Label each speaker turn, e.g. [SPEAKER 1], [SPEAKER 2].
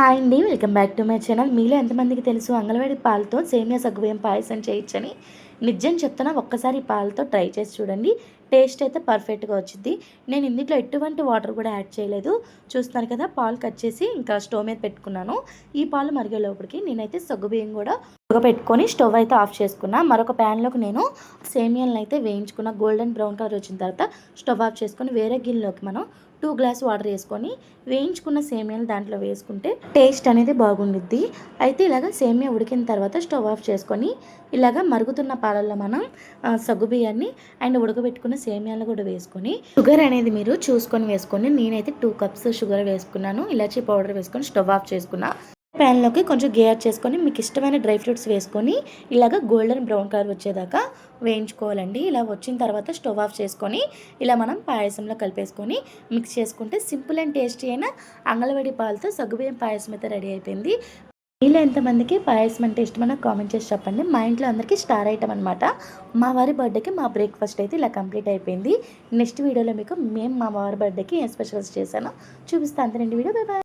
[SPEAKER 1] Hi అండి. Welcome back to my channel. మీలో ఎంతమందికి తెలుసు అంగన్వాడీ పాలతో సేమియా సగ్గుబియ్యం పాయసం చేయొచ్చని? నిజం చెప్తున్నా, ఒక్కసారి ఈ పాలతో ట్రై చేసి చూడండి. టేస్ట్ అయితే పర్ఫెక్ట్‌గా వచ్చిద్ది. నేను ఇందులో ఎటువంటి వాటర్ కూడా యాడ్ చేయలేదు. చూస్తున్నారు కదా, పాలు కట్ చేసి ఇంకా స్టవ్ మీద పెట్టుకున్నాను. ఈ పాలు మరిగే లోపలికి నేనైతే సగ్గుబియ్యం కూడా ఉడకబెట్టుకొని స్టవ్ అయితే ఆఫ్ చేసుకున్నా. మరొక ప్యాన్లోకి నేను సేమియాలను అయితే వేయించుకున్న. గోల్డెన్ బ్రౌన్ కలర్ వచ్చిన తర్వాత స్టవ్ ఆఫ్ చేసుకొని వేరే గిన్నెలోకి మనం 2 గ్లాస్ వాటర్ వేసుకొని వేయించుకున్న సేమియాలు దాంట్లో వేసుకుంటే టేస్ట్ అనేది బాగుండిద్ది. అయితే ఇలాగ సేమియా ఉడికిన తర్వాత స్టవ్ ఆఫ్ చేసుకొని ఇలాగ మరుగుతున్న పాలల్లో మనం సగ్గుబియ్యాన్ని అండ్ ఉడకబెట్టుకున్న సేమియాలను కూడా వేసుకొని షుగర్ అనేది మీరు చూసుకొని వేసుకొని, నేనైతే 2 కప్స్ షుగర్ వేసుకున్నాను. ఇలాచీ పౌడర్ వేసుకొని స్టవ్ ఆఫ్ చేసుకున్నా. ప్యాన్లోకి కొంచెం గీ యాడ్ చేసుకొని మీకు ఇష్టమైన డ్రై ఫ్రూట్స్ వేసుకొని ఇలాగ గోల్డెన్ బ్రౌన్ కలర్ వచ్చేదాకా వేయించుకోవాలండి. ఇలా వచ్చిన తర్వాత స్టవ్ ఆఫ్ చేసుకొని ఇలా మనం పాయసంలో కలిపేసుకొని మిక్స్ చేసుకుంటే సింపుల్ అండ్ టేస్టీ అయిన అంగన్వాడీ పాలతో సగ్గుబియ్యం పాయసం అయితే రెడీ అయిపోయింది. మీలో ఎంతమందికి పాయసం అంటే ఇష్టమో కామెంట్ చేసి చెప్పండి. మా ఇంట్లో అందరికీ స్టార్ ఐటమ్ అనమాట. మా వారి బర్త్డేకి మా బ్రేక్ఫాస్ట్ అయితే ఇలా కంప్లీట్ అయిపోయింది. నెక్స్ట్ వీడియోలో మీకు మా వారి బర్త్డేకి ఏం స్పెషల్స్ చేశానో చూపిస్తాను. అంతేనండి వీడియో. Bye bye.